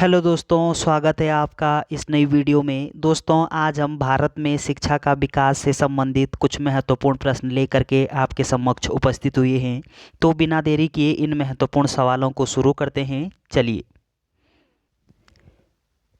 Hello दोस्तों, स्वागत है आपका इस नई वीडियो में। दोस्तों, आज हम भारत में शिक्षा का विकास से संबंधित कुछ महत्वपूर्ण प्रश्न लेकर के आपके समक्ष उपस्थित हुए हैं। तो बिना देरी किए इन महत्वपूर्ण सवालों को शुरू करते हैं। चलिए,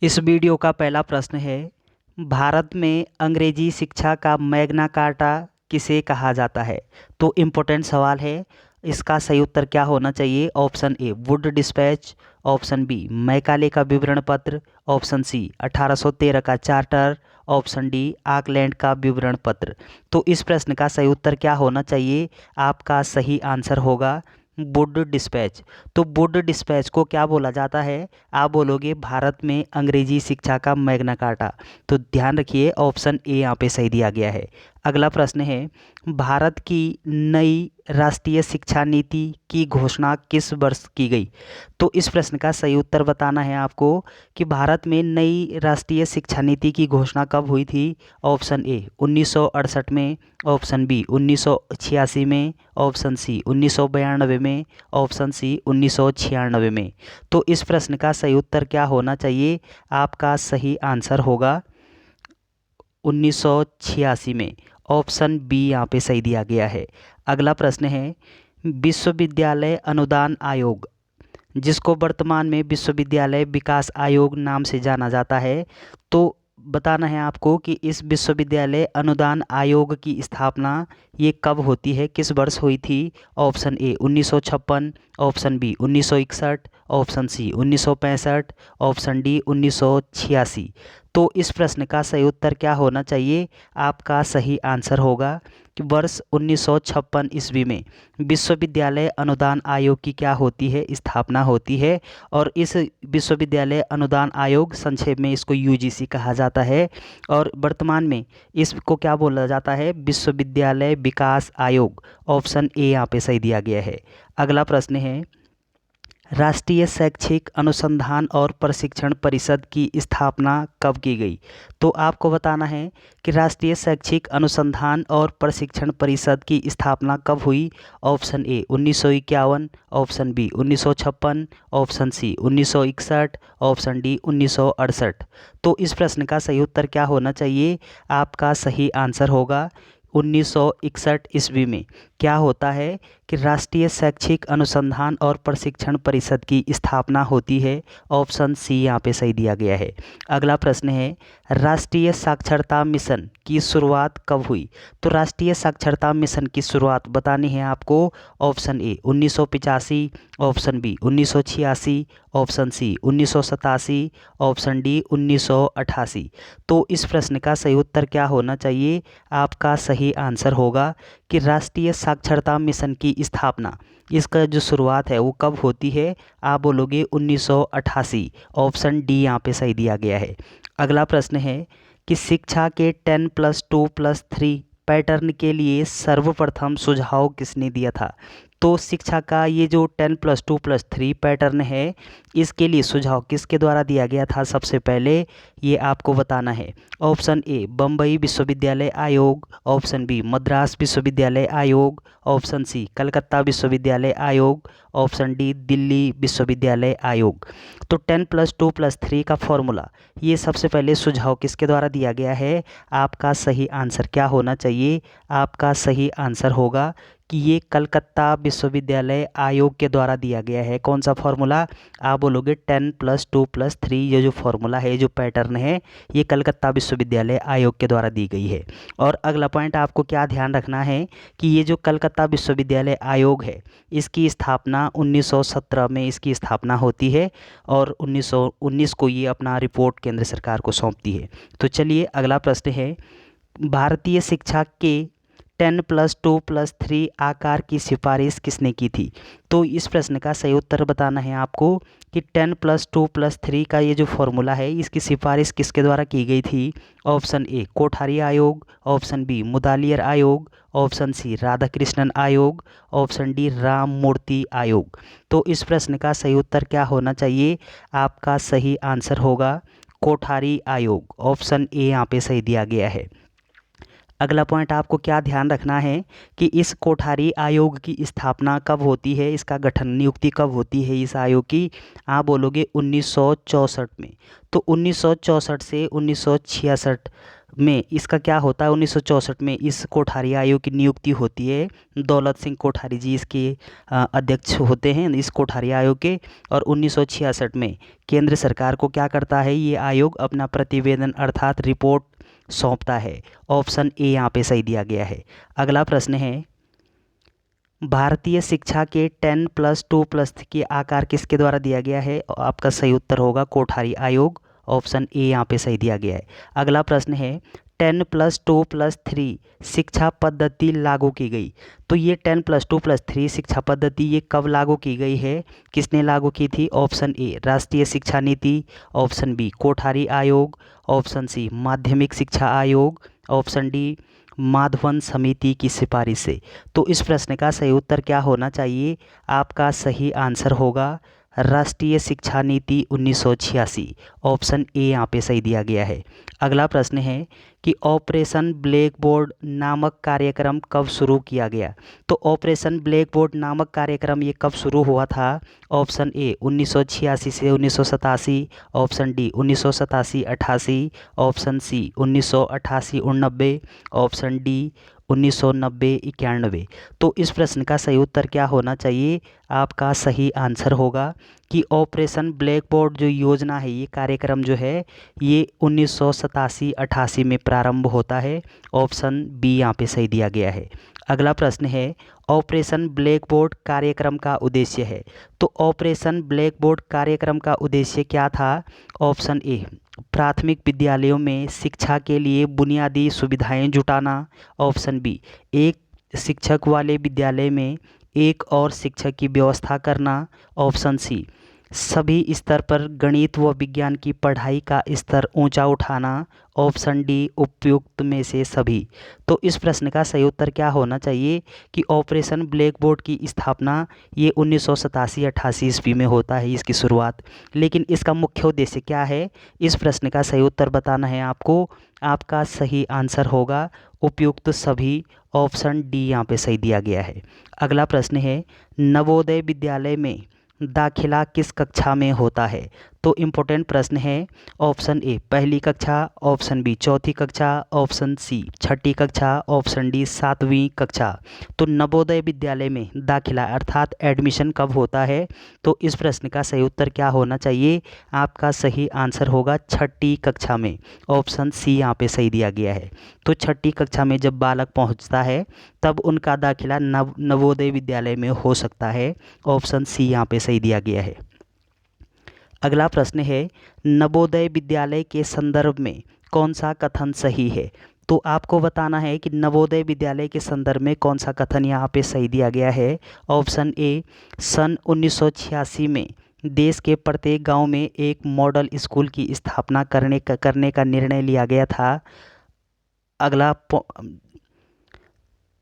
इस वीडियो का पहला प्रश्न है, भारत में अंग्रेजी शिक्षा का मैग्ना कार्टा किसे कहा जाता है? तो इम्पोर्टेंट सवाल है। इसका सही उत्तर क्या होना चाहिए? Option A wood dispatch, option B Macaulay का विवरण पत्र, ऑप्शन सी 1813 का चार्टर, ऑप्शन डी आकलैंड का विवरण पत्र। तो इस प्रश्न का सही उत्तर क्या होना चाहिए? आपका सही आंसर होगा वुड डिस्पैच। तो वुड डिस्पैच को क्या बोला जाता है? आप बोलोगे भारत में अंग्रेजी शिक्षा का मैग्ना कार्टा। तो ध्यान रखिए, ऑप्शन ए यहाँ पे सही दिया गया है। अगला प्रश्न है, भारत की नई राष्ट्रीय शिक्षा नीति की घोषणा किस वर्ष की गई? तो इस प्रश्न का सही उत्तर बताना है आपको कि भारत में नई राष्ट्रीय शिक्षा नीति की घोषणा कब हुई थी। ऑप्शन ए 1968 में, ऑप्शन बी 1986 में, ऑप्शन सी 1992 में, ऑप्शन सी 1996 में। तो इस प्रश्न का सही उत्तर क्या होना चाहिए? आपका सही आंसर होगा 1986 में। ऑप्शन बी यहाँ पे सही दिया गया है। अगला प्रश्न है, विश्वविद्यालय अनुदान आयोग, जिसको वर्तमान में विश्वविद्यालय विकास आयोग नाम से जाना जाता है, तो बताना है आपको कि इस विश्वविद्यालय अनुदान आयोग की स्थापना ये कब होती है, किस वर्ष हुई थी। Option A 1956, option B 1961, option C 1965, option D 1986। तो इस प्रश्न का सही उत्तर क्या होना चाहिए? आपका सही आंसर होगा कि वर्ष 1956 ईस्वी में विश्वविद्यालय अनुदान आयोग की क्या होती है? स्थापना होती है। और इस विश्वविद्यालय अनुदान आयोग, संक्षेप में इसको यूजीसी कहा जाता है, और वर्तमान में इसको क्या बोला जाता है? विश्वविद्यालय विकास आयोग। ऑप्शन ए यहाँ पे सही दिया गया है। अगला प्रश्न है, राष्ट्रीय शैक्षिक अनुसंधान और प्रशिक्षण परिषद की स्थापना कब की गई? तो आपको बताना है कि राष्ट्रीय शैक्षिक अनुसंधान और प्रशिक्षण परिषद की स्थापना कब हुई। Option A 1951, option B 1956, option C 1961, option D 1968। तो इस प्रश्न का सही उत्तर क्या होना चाहिए? आपका सही आंसर होगा 1961 ईस्वी में क्या होता है कि राष्ट्रीय शैक्षिक अनुसंधान और प्रशिक्षण परिषद की स्थापना होती है। ऑप्शन सी यहाँ पे सही दिया गया है। अगला प्रश्न है, राष्ट्रीय साक्षरता मिशन की शुरुआत कब हुई? तो राष्ट्रीय साक्षरता मिशन की शुरुआत बतानी है आपको। Option A 1985, option B 1986, option C 1987, option D 1988। तो इस प्रश्न का सही उत्तर क्या होना चाहिए? आपका सही आंसर होगा कि राष्ट्रीय साक्षरता मिशन की स्थापना, इसका जो शुरुआत है वो कब होती है? आप बोलोगे 1988। ऑप्शन डी यहाँ पे सही दिया गया है। अगला प्रश्न है कि शिक्षा के 10+2+3 पैटर्न के लिए सर्वप्रथम सुझाव किसने दिया था? तो शिक्षा का ये जो 10+2+3 पैटर्न है, इसके लिए सुझाव किसके द्वारा दिया गया था सबसे पहले? ये आपको बताना है। ऑप्शन ए बम्बई विश्वविद्यालय आयोग, ऑप्शन बी मद्रास विश्वविद्यालय आयोग, ऑप्शन सी कलकत्ता विश्वविद्यालय आयोग, ऑप्शन डी दिल्ली विश्वविद्यालय आयोग। तो 10+2+3 का फॉर्मूला, ये सबसे पहले सुझाव किसके द्वारा दिया गया है? आपका सही आंसर क्या होना चाहिए? आपका सही आंसर होगा कि ये कलकत्ता विश्वविद्यालय आयोग के द्वारा दिया गया है। कौन सा फॉर्मूला? आप बोलोगे 10+2+3, ये जो फॉर्मूला है, जो पैटर्न है, ये कलकत्ता विश्वविद्यालय आयोग के द्वारा दी गई है। और अगला पॉइंट आपको क्या ध्यान रखना है कि ये जो कलकत्ता विश्वविद्यालय आयोग है, इसकी स्थापना 1917 में इसकी स्थापना होती है, और 1919 को ये अपना रिपोर्ट केंद्र सरकार को सौंपती है। तो चलिए, अगला प्रश्न है, भारतीय शिक्षा के 10+2+3 आकार की सिफारिश किसने की थी? तो इस प्रश्न का सही उत्तर बताना है आपको कि 10+2+3 का ये जो फॉर्मूला है, इसकी सिफारिश किसके द्वारा की गई थी। ऑप्शन ए कोठारी आयोग, ऑप्शन बी मुदालियर आयोग, ऑप्शन सी राधाकृष्णन आयोग, ऑप्शन डी राम मूर्ति आयोग। तो इस प्रश्न का सही उत्तर क्या होना चाहिए? आपका सही आंसर होगा कोठारी आयोग। ऑप्शन ए यहाँ पे सही दिया गया है। अगला पॉइंट आपको क्या ध्यान रखना है कि इस कोठारी आयोग की स्थापना कब होती है, इसका गठन नियुक्ति कब होती है इस आयोग की। आप बोलोगे 1964 में। तो 1964 से 1966 में इसका क्या होता है, 1964 में इस कोठारी आयोग की नियुक्ति होती है। दौलत सिंह कोठारी जी इसके अध्यक्ष होते हैं इस कोठारी आयोग के। और 1966 में केंद्र सरकार को क्या करता है ये आयोग, अपना प्रतिवेदन अर्थात रिपोर्ट सौंपता है। ऑप्शन ए यहाँ पे सही दिया गया है। अगला प्रश्न है, भारतीय शिक्षा के 10+2+3 के आकार किसके द्वारा दिया गया है। आपका सही उत्तर होगा कोठारी आयोग। ऑप्शन ए यहाँ पे सही दिया गया है। अगला प्रश्न है, 10+2+3 शिक्षा पद्धति लागू की गई। तो ये 10+2+3 शिक्षा पद्धति ये कब लागू की गई है, किसने लागू की थी। ऑप्शन ए राष्ट्रीय शिक्षा नीति, ऑप्शन बी कोठारी आयोग, ऑप्शन सी माध्यमिक शिक्षा आयोग, ऑप्शन डी माधवन समिति की सिफारिश से। तो इस प्रश्न का सही उत्तर क्या होना चाहिए, आपका सही आंसर होगा राष्ट्रीय शिक्षा नीति 1986। ऑप्शन ए यहाँ पे सही दिया गया है। अगला प्रश्न है कि ऑपरेशन ब्लैक बोर्ड नामक कार्यक्रम कब शुरू किया गया। तो ऑपरेशन ब्लैक बोर्ड नामक कार्यक्रम ये कब शुरू हुआ था। ऑप्शन ए 1986 से 1987, option D 1987-88, option C 1988-89, option D 1990-91। तो इस प्रश्न का सही उत्तर क्या होना चाहिए, आपका सही आंसर होगा कि ऑपरेशन ब्लैक बोर्ड जो योजना है ये कार्यक्रम जो है ये 1987-88 में प्रारंभ होता है। ऑप्शन बी यहाँ पे सही दिया गया है। अगला प्रश्न है, ऑपरेशन ब्लैक बोर्ड कार्यक्रम का उद्देश्य है। तो ऑपरेशन ब्लैक बोर्ड कार्यक्रम का उद्देश्य क्या था। ऑप्शन ए प्राथमिक विद्यालयों में शिक्षा के लिए बुनियादी सुविधाएं जुटाना, ऑप्शन बी एक शिक्षक वाले विद्यालय में एक और शिक्षक की व्यवस्था करना, ऑप्शन सी सभी स्तर पर गणित व विज्ञान की पढ़ाई का स्तर ऊंचा उठाना, ऑप्शन डी उपयुक्त में से सभी। तो इस प्रश्न का सही उत्तर क्या होना चाहिए कि ऑपरेशन ब्लैक बोर्ड की स्थापना ये 1987-88 ईस्वी में होता है इसकी शुरुआत। लेकिन इसका मुख्य उद्देश्य क्या है, इस प्रश्न का सही उत्तर बताना है आपको। आपका सही आंसर होगा उपयुक्त सभी। ऑप्शन डी यहाँ पे सही दिया गया है। अगला प्रश्न है, नवोदय विद्यालय में दाखिला किस कक्षा में होता है। तो इम्पोर्टेंट प्रश्न है। ऑप्शन ए पहली कक्षा, ऑप्शन बी चौथी कक्षा, ऑप्शन सी छठी कक्षा, ऑप्शन डी 7वीं कक्षा। तो नवोदय विद्यालय में दाखिला अर्थात एडमिशन कब होता है। तो इस प्रश्न का सही उत्तर क्या होना चाहिए, आपका सही आंसर होगा छठी कक्षा में। ऑप्शन सी यहाँ पे सही दिया गया है। तो छठी कक्षा में जब बालक पहुँचता है तब उनका दाखिला नवोदय विद्यालय में हो सकता है। ऑप्शन सी यहाँ पे सही दिया गया है। अगला प्रश्न है, नवोदय विद्यालय के संदर्भ में कौन सा कथन सही है। तो आपको बताना है कि नवोदय विद्यालय के संदर्भ में कौन सा कथन यहाँ पे सही दिया गया है। ऑप्शन ए सन 1986 में देश के प्रत्येक गांव में एक मॉडल स्कूल की स्थापना करने का निर्णय लिया गया था।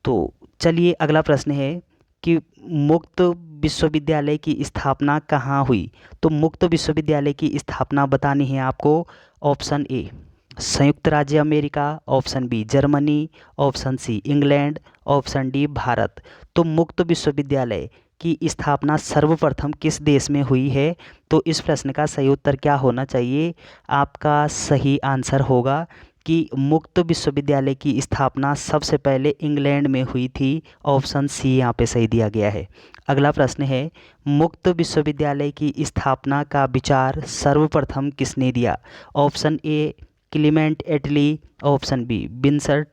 तो चलिए अगला प्रश्न है कि मुक्त विश्वविद्यालय की स्थापना कहाँ हुई। तो मुक्त विश्वविद्यालय की स्थापना बतानी है आपको। ऑप्शन ए संयुक्त राज्य America, option B Germany, option C England, option D Bharat. तो मुक्त विश्वविद्यालय की स्थापना सर्वप्रथम किस देश में हुई है। तो इस प्रश्न का सही उत्तर क्या होना चाहिए, आपका सही आंसर होगा कि मुक्त विश्वविद्यालय की स्थापना सबसे पहले इंग्लैंड में हुई थी। ऑप्शन सी यहाँ पे सही दिया गया है। अगला प्रश्न है, मुक्त विश्वविद्यालय की स्थापना का विचार सर्वप्रथम किसने दिया। Option A Clement Attlee, option B Winston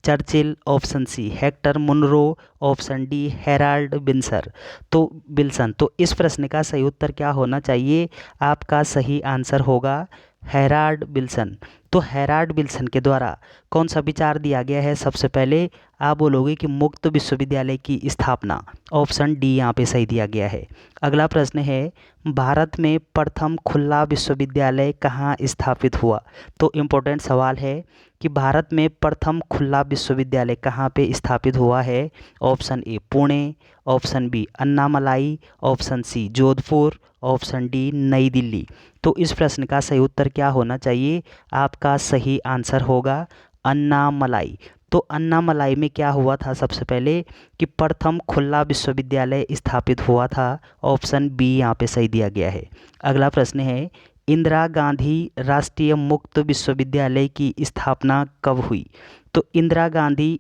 Churchill, option C Hector Munro, option D Harold Wilson. तो इस प्रश्न का सही उत्तर क्या होना चाहिए, आपका सही आंसर होगा हेराल्ड विल्सन। तो हेराल्ड विल्सन के द्वारा कौन सा विचार दिया गया है। सबसे पहले आप बोलोगे कि मुक्त विश्वविद्यालय की स्थापना। ऑप्शन डी यहाँ पे सही दिया गया है। अगला प्रश्न है, भारत में प्रथम खुला विश्वविद्यालय कहाँ स्थापित हुआ। तो इम्पोर्टेंट सवाल है कि भारत में प्रथम खुला विश्वविद्यालय कहाँ पे स्थापित हुआ है। Option A Pune, option B Annamalai, option C Jodhpur, option D Nai Delhi. तो इस प्रश्न का सही उत्तर क्या होना चाहिए, आपका सही आंसर होगा अन्नामलाई। तो अन्नामलाई में क्या हुआ था सबसे पहले कि प्रथम खुला विश्वविद्यालय स्थापित हुआ था। ऑप्शन बी यहाँ पे सही दिया गया है। अगला प्रश्न है, इंदिरा गांधी राष्ट्रीय मुक्त विश्वविद्यालय की स्थापना कब हुई? तो इंदिरा गांधी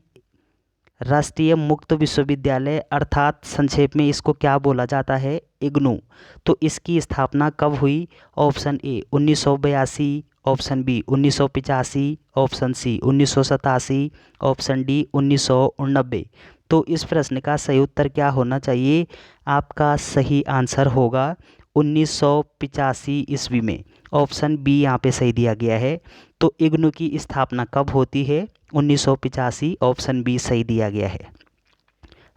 राष्ट्रीय मुक्त विश्वविद्यालय अर्थात संक्षेप में इसको क्या बोला जाता है? इग्नू। तो इसकी स्थापना कब हुई? Option A 1982, option B 1985, option C 1987, option D 1989। तो इस प्रश्न का सही उत्तर क्या होना चाहिए? आपका सही आंसर होगा 1985 ईस्वी में। ऑप्शन बी यहाँ पे सही दिया गया है। तो इग्नू की स्थापना कब होती है? 1985। ऑप्शन बी सही दिया गया है।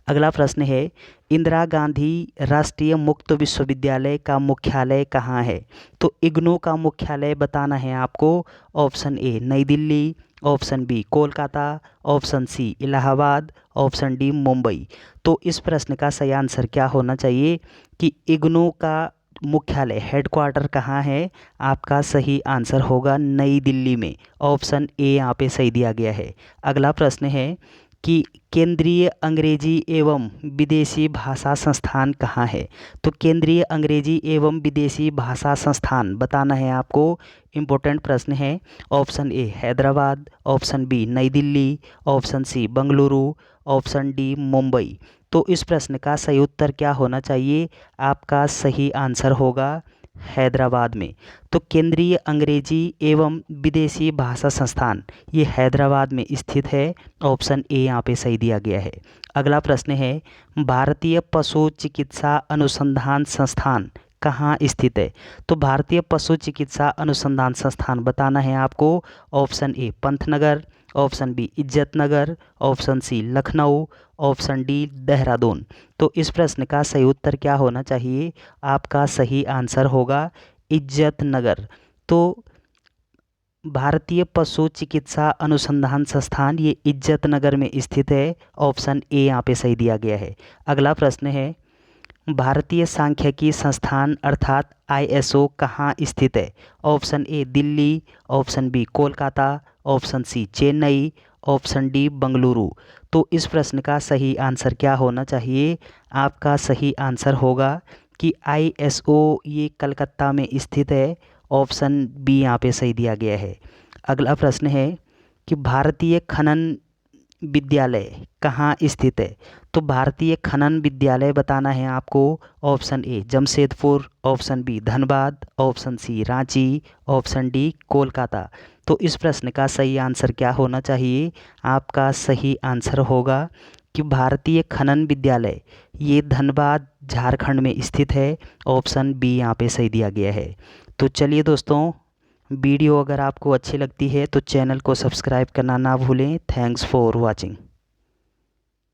अगला प्रश्न है, इंदिरा गांधी राष्ट्रीय मुक्त विश्वविद्यालय का मुख्यालय कहाँ है? तो इग्नू का मुख्यालय बताना है आपको। Option A Nai Delhi, option B Kolkata, option C Allahabad, option D Mumbai. तो इस प्रश्न का सही आंसर क्या होना चाहिए कि इग्नू का मुख्यालय हेडक्वार्टर कहाँ है? आपका सही आंसर होगा नई दिल्ली में। ऑप्शन ए यहाँ पे सही दिया गया है। अगला प्रश्न है कि केंद्रीय अंग्रेजी एवं विदेशी भाषा संस्थान कहाँ है? तो केंद्रीय अंग्रेजी एवं विदेशी भाषा संस्थान बताना है आपको। इम्पोर्टेंट प्रश्न है। Option A Hyderabad, option B New Delhi, option C Bengaluru, option D Mumbai. तो इस प्रश्न का सही उत्तर क्या होना चाहिए? आपका सही आंसर होगा हैदराबाद में। तो केंद्रीय अंग्रेजी एवं विदेशी भाषा संस्थान ये हैदराबाद में स्थित है। ऑप्शन ए यहाँ पे सही दिया गया है। अगला प्रश्न है, भारतीय पशु चिकित्सा अनुसंधान संस्थान कहाँ स्थित है? तो भारतीय पशु चिकित्सा अनुसंधान संस्थान बताना है आपको। Option A Pantnagar, option B Izatnagar, option C Lucknow, option D Dehradun. तो इस प्रश्न का सही उत्तर क्या होना चाहिए? आपका सही आंसर होगा इज्जतनगर। तो भारतीय पशु चिकित्सा अनुसंधान संस्थान ये इज्जतनगर में स्थित है। ऑप्शन ए यहाँ पे सही दिया गया है। अगला प्रश्न है, भारतीय सांख्यिकी संस्थान अर्थात ISO कहाँ स्थित है? Option A Delhi, option B Kolkata, option C Chennai, option D Bengaluru. तो इस प्रश्न का सही आंसर क्या होना चाहिए? आपका सही आंसर होगा कि ISO ये कलकत्ता में स्थित है। ऑप्शन बी यहाँ पे सही दिया गया है। अगला प्रश्न है कि भारतीय खनन विद्यालय कहाँ स्थित है? तो भारतीय खनन विद्यालय बताना है आपको। Option A Jamshedpur, option B Dhanbad, option C Ranchi, option D Kolkata. तो इस प्रश्न का सही आंसर क्या होना चाहिए? आपका सही आंसर होगा कि भारतीय खनन विद्यालय ये धनबाद झारखंड में स्थित है। ऑप्शन बी यहाँ पे सही दिया गया है। तो चलिए दोस्तों, वीडियो अगर आपको अच्छी लगती है तो चैनल को सब्सक्राइब करना ना भूलें। Thanks for watching.